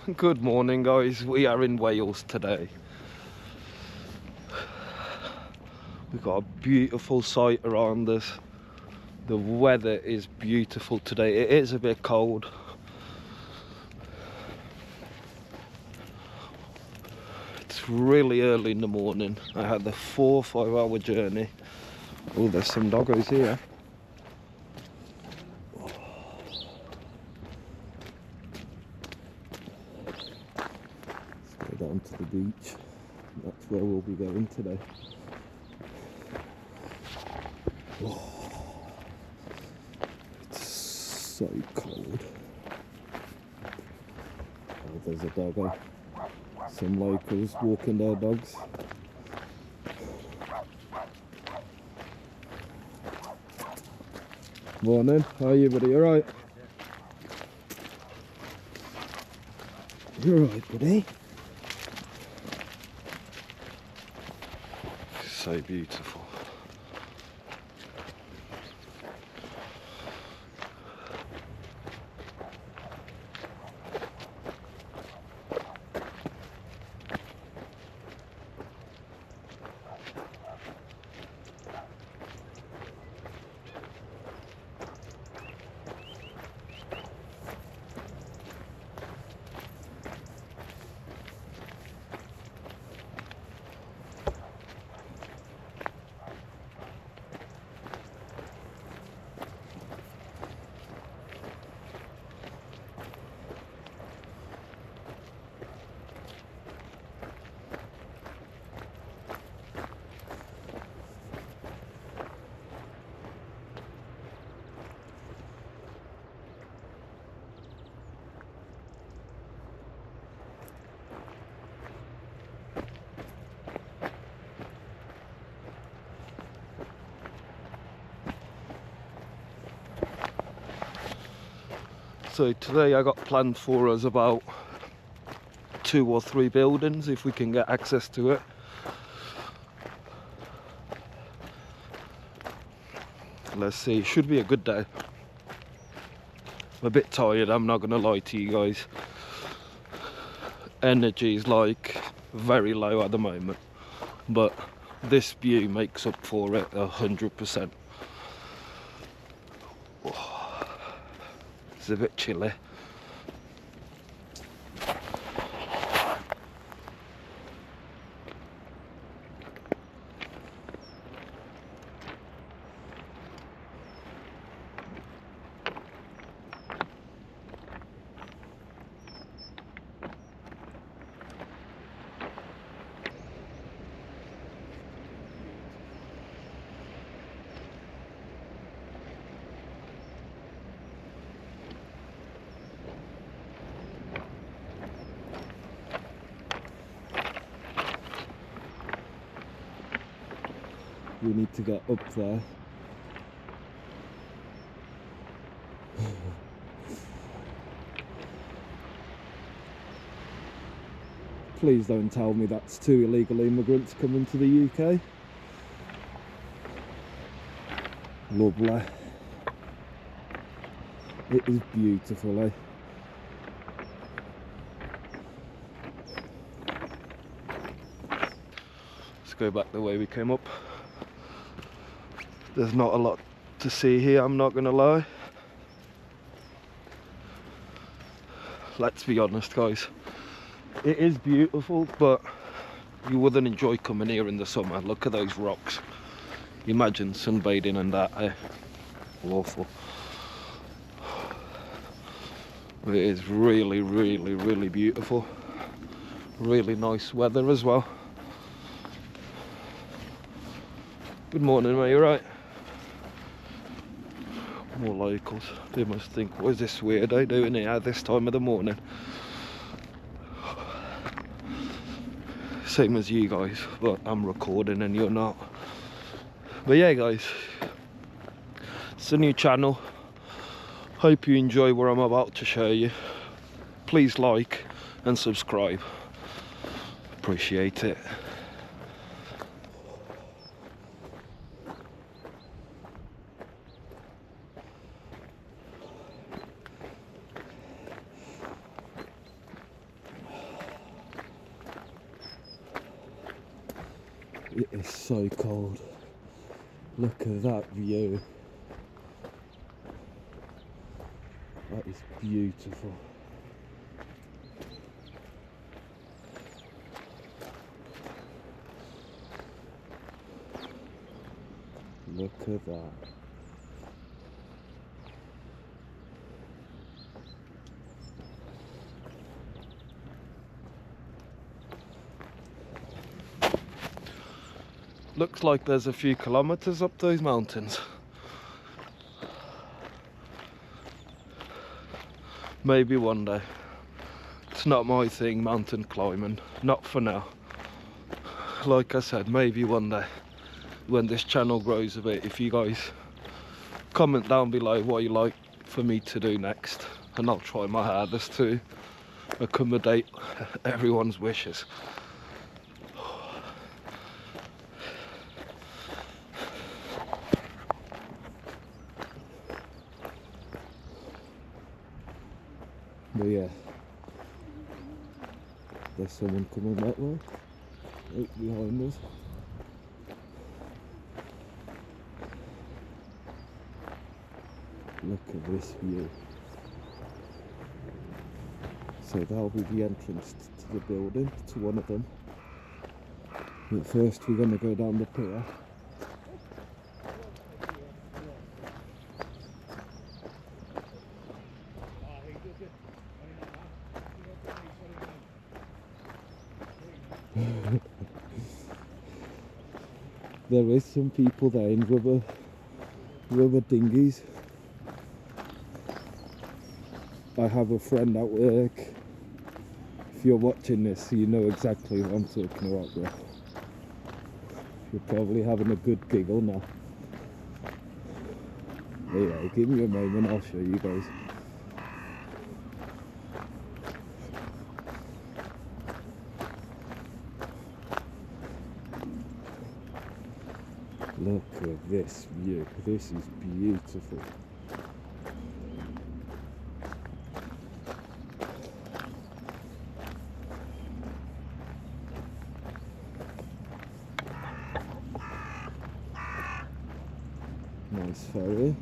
Good morning, guys. We are in Wales today. We've got a beautiful sight around us. The weather is beautiful today. It is a bit cold. It's really early in the morning. I had the 4 or 5 hour journey. Oh, there's some doggos here. Let's go down to the beach. That's where we'll be going today. Oh, it's so cold. Oh, there's a doggo. Some locals walking their dogs. Morning, how are you, buddy? Alright? You're alright, buddy? So beautiful. So today I got planned for us about 2 or 3 buildings if we can get access to it. Let's see, it should be a good day. I'm a bit tired, I'm not gonna lie to you guys. Energy is like very low at the moment, but this view makes up for it 100%. It's a bit chilly. We need to get up there. Please don't tell me that's 2 illegal immigrants coming to the UK. Lovely. It is beautiful, eh? Let's go back the way we came up. There's not a lot to see here, I'm not gonna lie. Let's be honest, guys. It is beautiful, but you wouldn't enjoy coming here in the summer. Look at those rocks. Imagine sunbathing and that, eh? Awful. It is really, really, really beautiful. Really nice weather as well. Good morning, mate, you right? More locals. They must think, what is this weirdo doing here at this time of the morning? Same as you guys, but I'm recording and you're not. But yeah, guys, it's a new channel. Hope you enjoy what I'm about to show you. Please like and subscribe. Appreciate it. It is so cold. Look at that view. That is beautiful. Look at that. Looks like there's a few kilometers up those mountains. Maybe one day. It's not my thing, mountain climbing. Not for now. Like I said, maybe one day when this channel grows a bit. If you guys comment down below what you like for me to do next, and I'll try my hardest to accommodate everyone's wishes. But yeah, there's someone coming that way, right behind us. Look at this view. So that'll be the entrance to the building, to one of them. But first we're going to go down the pier. There is some people there in rubber dinghies. I have a friend at work. If you're watching this, you know exactly what I'm talking about, bro. You're probably having a good giggle now. Anyway, give me a moment, I'll show you guys. Look at this view. This is beautiful. Nice ferry.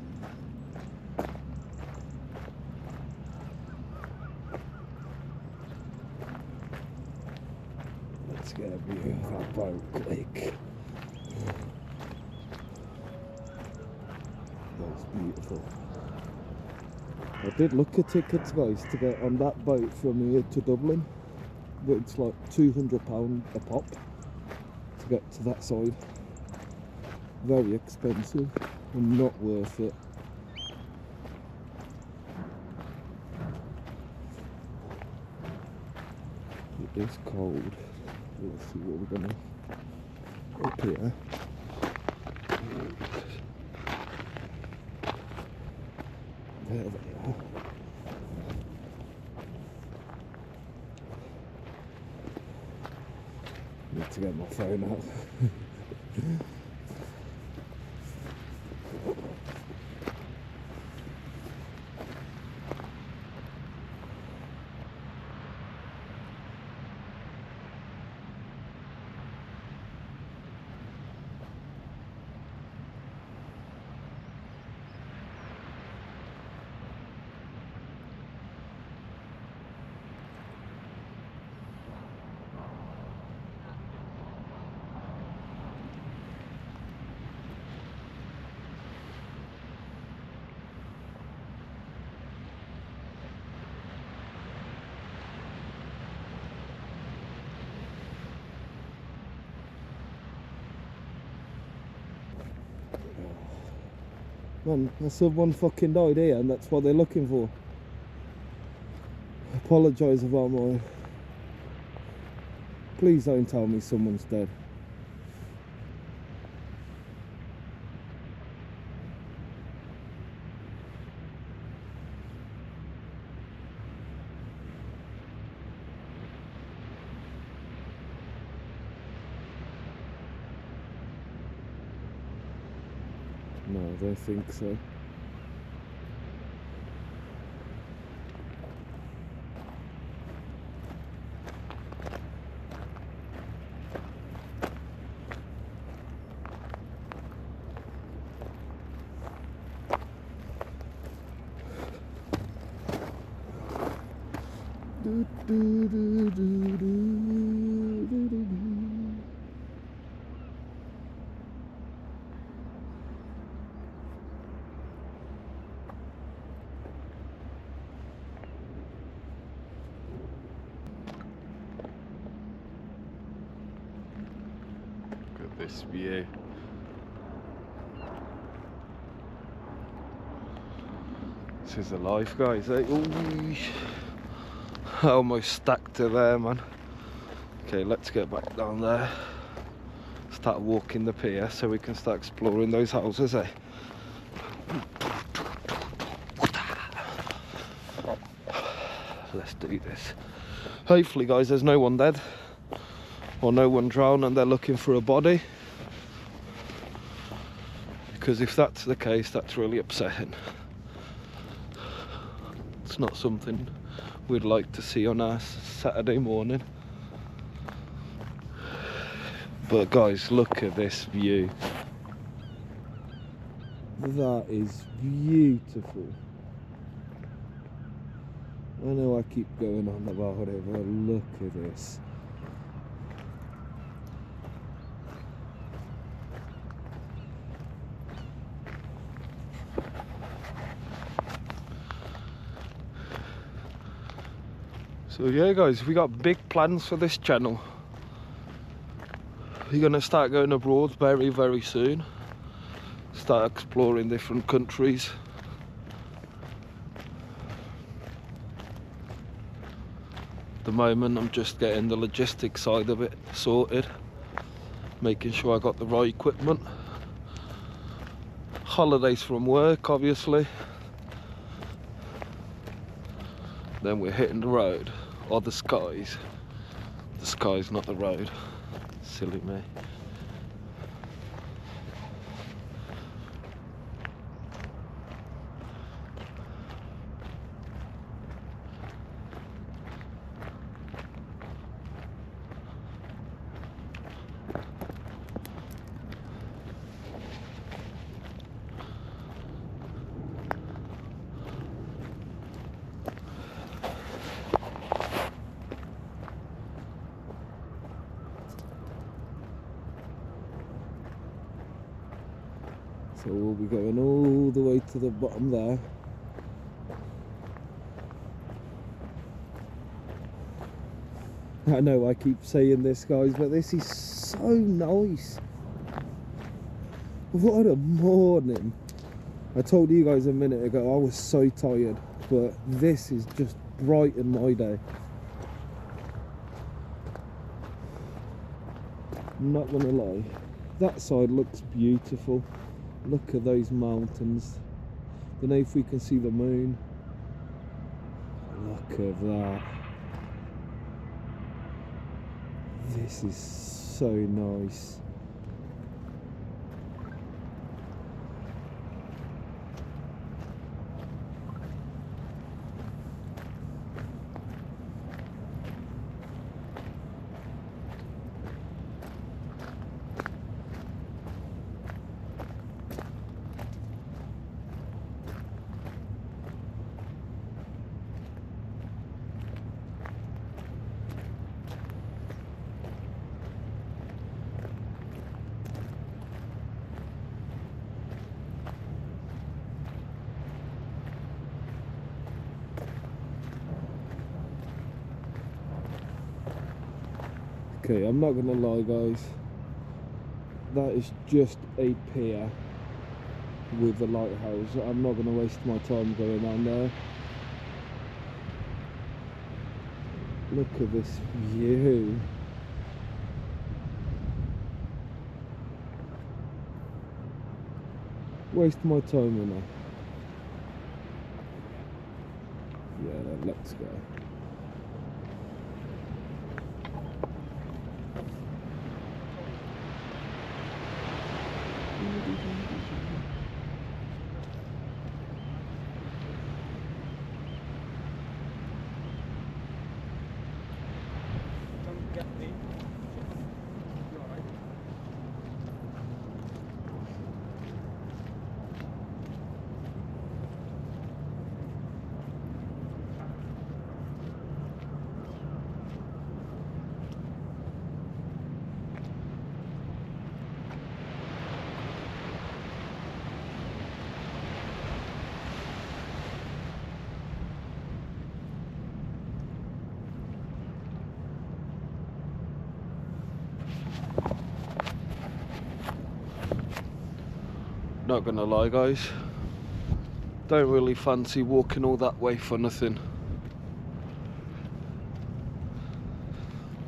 Let's get a view of that boat quick. That's beautiful. I did look at tickets, guys, to get on that boat from here to Dublin, but it's like £200 a pop to get to that side. Very expensive and not worth it. It is cold. Let's see what we're gonna up here. There they are. Need to get my phone out. Man, someone fucking died here and that's what they're looking for. I apologise about my... Please don't tell me someone's dead. No, I don't think so. Look at this view. This is the life, guys. Ooh, I almost stacked to there, man. Okay, let's get back down there. Start walking the pier so we can start exploring those houses, eh? Let's do this. Hopefully, guys, there's no one dead or no one drowned and they're looking for a body, because if that's the case, that's really upsetting. It's not something we'd like to see on our Saturday morning. But guys, look at this view. That is beautiful. I know I keep going on about it, but look at this. So yeah, guys, we got big plans for this channel. We're gonna start going abroad very, very soon. Start exploring different countries. At the moment, I'm just getting the logistics side of it sorted, making sure I got the right equipment. Holidays from work, obviously. Then we're hitting the road, or the skies. The sky's not the road. Silly me. So we'll be going all the way to the bottom there. I know I keep saying this, guys, but this is so nice. What a morning. I told you guys a minute ago I was so tired, but this is just brightened my day. I'm not gonna lie, that side looks beautiful. Look at those mountains. Don't know if we can see the moon. Look at that. This is so nice. Okay, I'm not gonna lie, guys, that is just a pier with the lighthouse. I'm not gonna waste my time going on there. Look at this view. Waste my time enough. Yeah, let's go. Not gonna lie, guys. Don't really fancy walking all that way for nothing.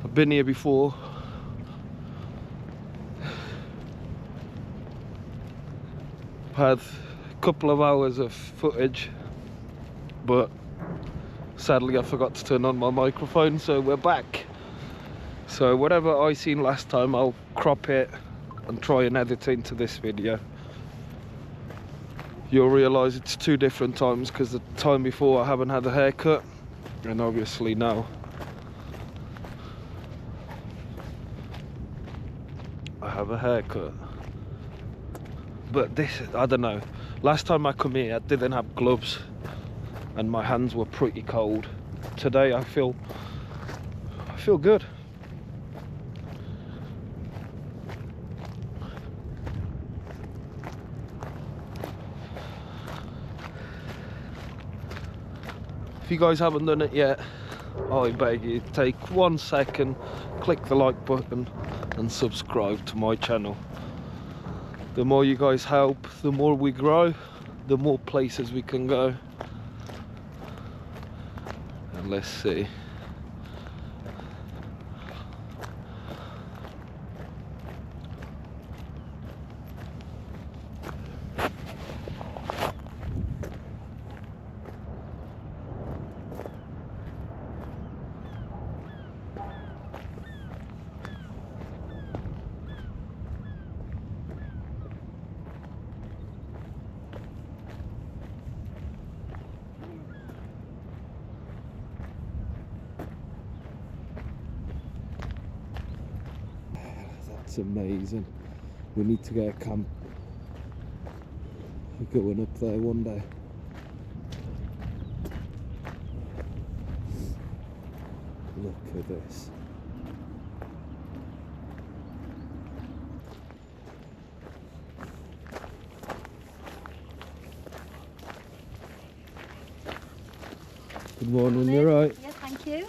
I've been here before. Had a couple of hours of footage, but sadly I forgot to turn on my microphone, so we're back. So whatever I seen last time, I'll crop it and try and edit it into this video. You'll realise it's two different times, because the time before I haven't had a haircut, and obviously now I have a haircut. But this, I don't know, last time I come here I didn't have gloves and my hands were pretty cold. Today I feel good. If you guys haven't done it yet, I beg you, take 1 second, click the like button and subscribe to my channel. The more you guys help, the more we grow, the more places we can go. And let's see. That's amazing. We need to get a camp. We're going up there one day. Look at this. Good morning, you're right. Yes, thank you.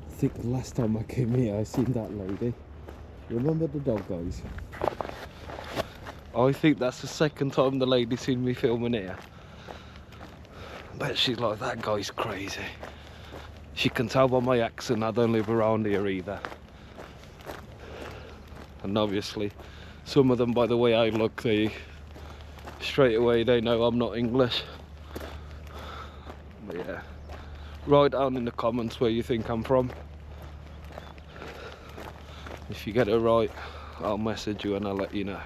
I think the last time I came here I seen that lady. Remember the dog, guys? I think that's the second time the lady seen me filming here. Bet she's like, that guy's crazy. She can tell by my accent I don't live around here either. And obviously some of them, by the way I look, they straight away they know I'm not English. But yeah, write down in the comments where you think I'm from. If you get it right, I'll message you and I'll let you know.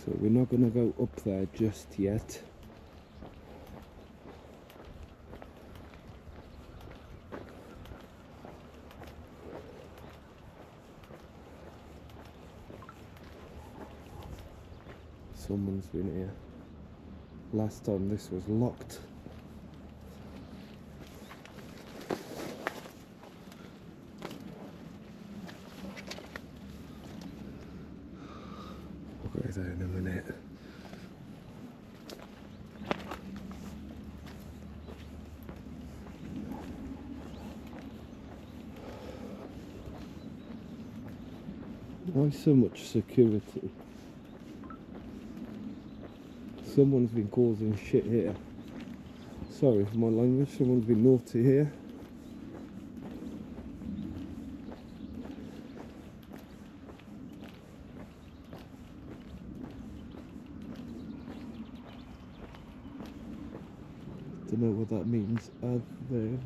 So we're not going to go up there just yet. Someone's been here. Last time this was locked. I'll go there in a minute. Why so much security? Someone's been causing shit here. Sorry for my language, someone's been naughty here. Don't know what that means. Are there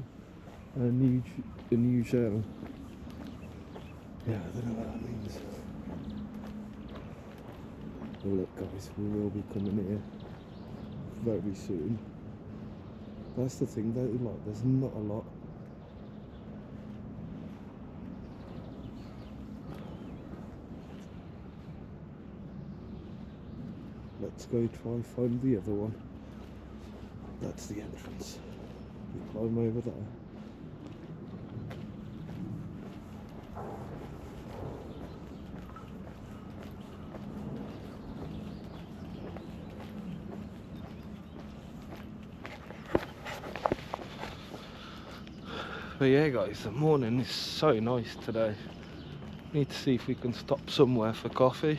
a new show? Yeah, I don't know what that means. Well, look guys, we will be coming here very soon. That's the thing though, like there's not a lot. let's go try and find the other one. That's the entrance. We climb over there. But yeah guys, the morning is so nice today. Need to see if we can stop somewhere for coffee,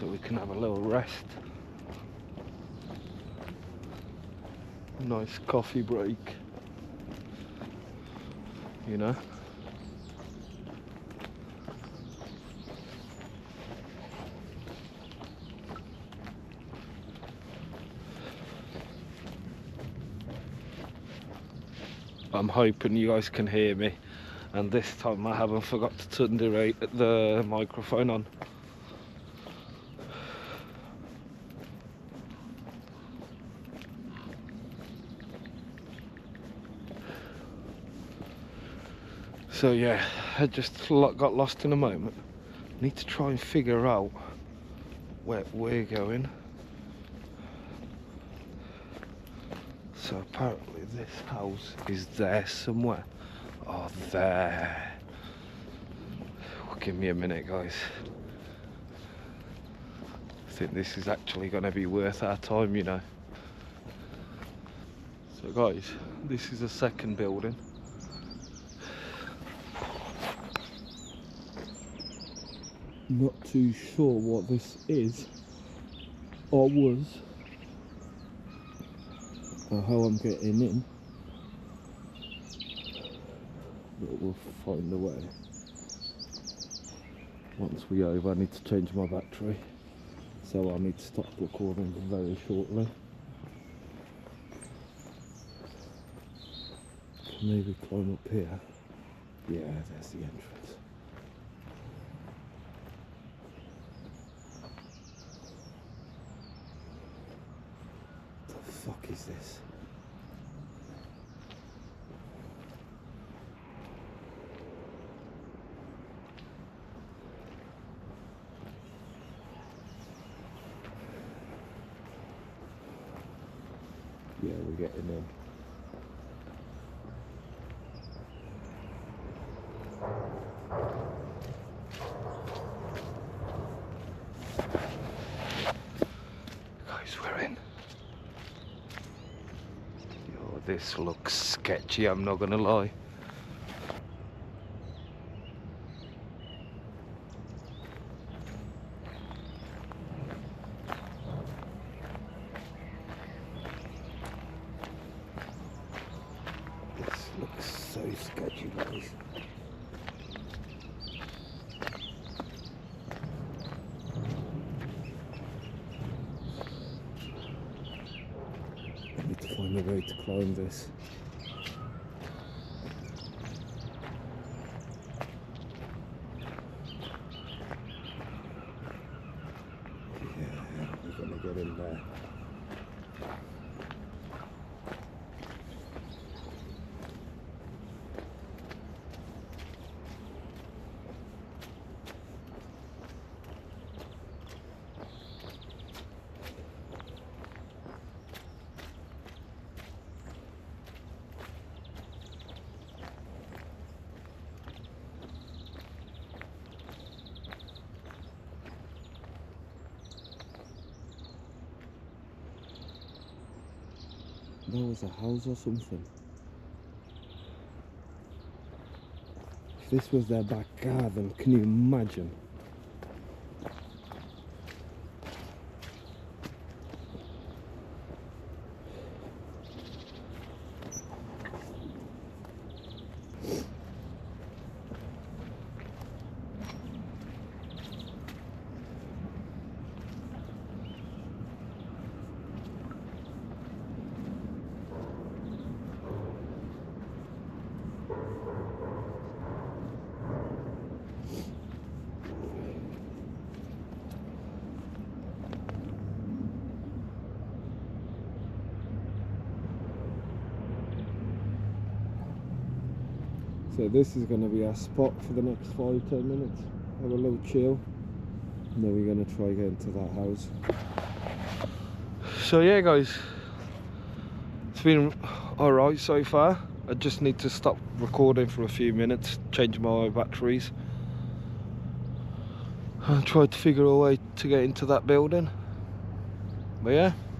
so we can have a little rest. Nice coffee break, you know. I'm hoping you guys can hear me, and this time I haven't forgot to turn the microphone on. So yeah, I just got lost in a moment. Need to try and figure out where we're going. So apparently this house is there somewhere. Oh, there. Well, give me a minute, guys. I think this is actually going to be worth our time, you know. So guys, this is the second building. Not too sure what this is or was, or how I'm getting in, but we'll find a way. Once we over, I need to change my battery, so I'll need to stop recording very shortly. Maybe climb up here. Yeah, there's the entrance. The fuck is this? Yeah, we're getting in. Guys, we're in. Yo, this looks sketchy, I'm not gonna lie. This looks so sketchy, guys. I need to find a way to climb this. Yeah, we're gonna get in there. There was a house or something. If this was their back garden, can you imagine? So this is going to be our spot for the next 5-10 minutes. Have a little chill. And then we're gonna try getting to that house. So yeah guys, it's been alright so far. I just need to stop recording for a few minutes, change my batteries, and try to figure a way to get into that building. But yeah,